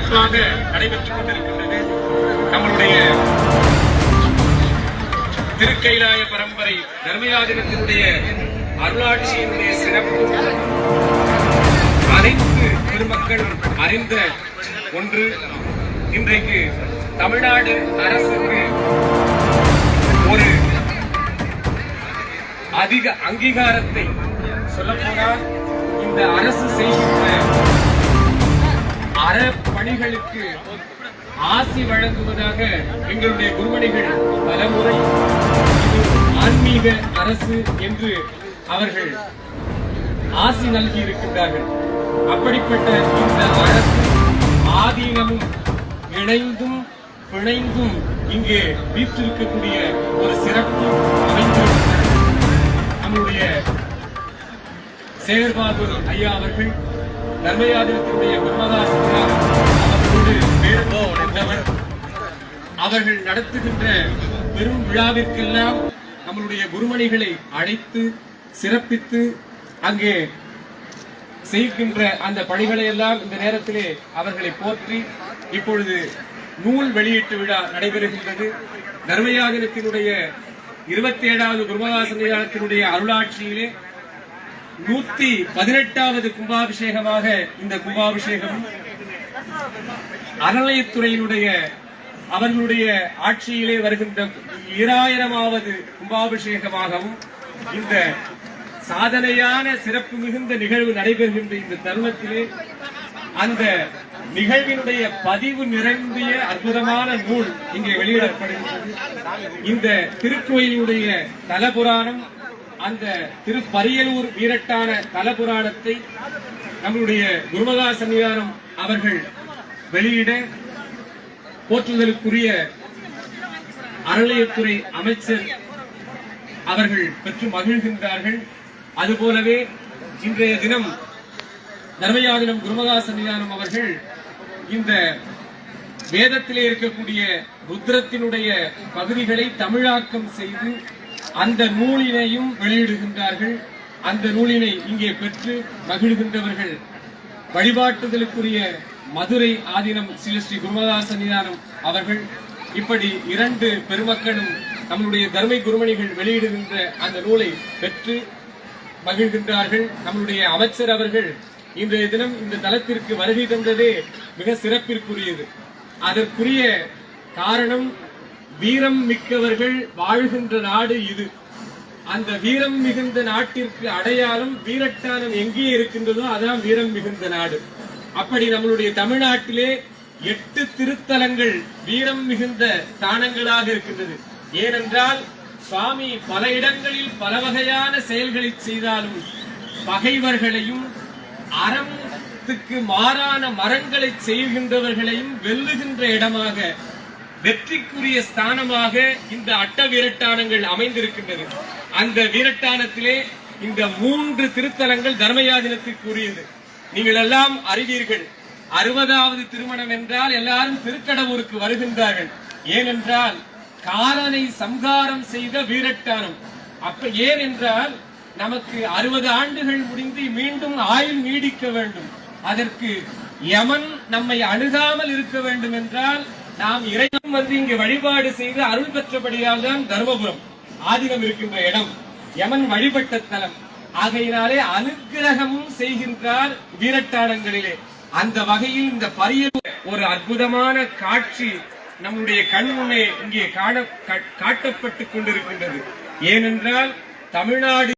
சிறப்பாக நடைபெற்றுக் கொண்டிருக்கின்றது. நம்முடைய திருக்கைலாய பரம்பரை தர்மயாதினத்தினுடைய அருளாட்சியினுடைய சிறப்பு அனைத்து பெருமக்கள் அறிந்த ஒன்று. இன்றைக்கு தமிழ்நாடு அரசுக்கு ஒரு அதிக அங்கீகாரத்தை சொல்லப்போனால் இந்த அரசு செய்கின்ற அறப்பணிகளுக்கு ஆசி வழங்குவதாக எங்களுடைய குருமணிகள் பலமுறை இது ஆன்மீக அரசு என்று அவர்கள் ஆசி நல்கி இருக்கின்றார்கள். அப்படிப்பட்ட இந்த அரசு ஆதீனமும் இணைந்தும் பிணைந்தும் இங்கே வீற்றிருக்கக்கூடிய ஒரு சிறப்பு அமைந்திருக்கிறது. நம்முடைய சேகர்பாபு ஐயா அவர்கள் தர்மயாதினத்தினுடைய பிரம்மதாசனார் அவர்களோடு பேருந்தவர். அவர்கள் நடத்துகின்ற பெரும் விழாவிற்கெல்லாம் நம்மளுடைய குருமணிகளை அழைத்து சிறப்பித்து அங்கே செய்கின்ற அந்த பணிகளை எல்லாம் இந்த நேரத்திலே அவர்களை போற்றி இப்பொழுது நூல் வெளியீட்டு விழா நடைபெறுகின்றது. தர்மயாதினத்தினுடைய 27வது குருமதாசனியானத்தினுடைய அருளாட்சியிலே 118வது கும்பாபிஷேகமாக இந்த கும்பாபிஷேகம் அறநிலையத்துறையினுடைய அவர்களுடைய ஆட்சியிலே வருகின்ற 2000வது கும்பாபிஷேகமாகவும் இந்த சாதனையான சிறப்பு மிகுந்த நிகழ்வு நடைபெறுகின்ற இந்த தருணத்திலே அந்த நிகழ்வினுடைய பதிவு நிரம்பிய அற்புதமான நூல் இங்கே வெளியிடப்படுகின்றது. இந்த திருக்கோயிலுடைய தலபுராணம், அந்த திருப்பரியலூர் வீரட்டான தலபுராணத்தை நம்முடைய குருமதா சன்னிதானம் அவர்கள் வெளியிட போற்றுதலுக்குரிய அறநிலையத்துறை அமைச்சர் அவர்கள் பெற்று மகிழ்கின்றார்கள். அதுபோலவே இன்றைய தினம் தர்மயாதினம் குருமதா சன்னிதானம் அவர்கள் இந்த வேதத்திலே இருக்கக்கூடிய ருத்ரத்தினுடைய பகுதிகளை தமிழாக்கம் செய்து அந்த நூலினையும் வெளியிடுகின்றார்கள். அந்த நூலினை இங்கே பெற்று மகிழ்கின்றவர்கள் வழிபாட்டுதலுக்குரிய மதுரை ஆதீனம் ஸ்ரீ குருமதா சன்னிதானம் அவர்கள் இப்படி 2 பெருமக்களும் நம்முடைய தர்மை குருமணிகள் வெளியிடுகின்ற அந்த நூலை பெற்று மகிழ்கின்றார்கள். நம்முடைய அமைச்சர் அவர்கள் இன்றைய தினம் இந்த தலத்திற்கு வருகை தந்ததே மிக சிறப்பிற்குரியது. அதற்குரிய காரணம் வீரம் மிக்கவர்கள் வாழ்கின்ற நாடு இது. அந்த வீரம் மிகுந்த நாட்டிற்கு அடையாளம் வீரட்டானம் எங்கே இருக்கின்றதோ அதான் வீரம் மிகுந்த நாடு. அப்படி நம்மளுடைய தமிழ்நாட்டிலே 8 திருத்தலங்கள் வீரம் மிகுந்த ஸ்தானங்களாக இருக்கின்றது. ஏனென்றால் சுவாமி பல இடங்களில் பல வகையான செயல்களை செய்தாலும் பகைவர்களையும் அறத்துக்கு மாறான மரங்களை செய்கின்றவர்களையும் வெல்லுகின்ற இடமாக வெற்றிக்குரிய ஸ்தானமாக இந்த அட்ட வீரட்டானங்கள் அமைந்திருக்கின்றது. அந்த வீரட்டானத்திலே இந்த 3 திருத்தலங்கள் தர்மயாதினத்திற்குரியது. நீங்கள் எல்லாம் அறிவீர்கள், 60வது திருமணம் என்றால் எல்லாரும் திருக்கடவுருக்கு வருகின்றார்கள். ஏனென்றால் காலனை சம்ஹாரம் செய்த வீரட்டானம். ஏன் என்றால் நமக்கு 60 ஆண்டுகள் முடிந்து மீண்டும் ஆயுள் நீடிக்க வேண்டும். அதற்கு யமன் நம்மை அணுகாமல் இருக்க வேண்டும் என்றால் நாம் இறைவன் வந்து இங்கு வழிபாடு செய்து அருள் பெற்றபடியால் தான் தர்மபுரம் ஆதீனம் இருக்கின்ற இடம் யமன் வழிபட்ட தலம். ஆகையினாலே அனுக்கிரகமும் செய்கின்றார் வீரட்டானங்களிலே. அந்த வகையில் இந்த பரியலூர் ஒரு அற்புதமான காட்சி நம்முடைய கண் முன்னே இங்கே காட்டப்பட்டுக் கொண்டிருக்கின்றது. ஏனென்றால் தமிழ்நாடு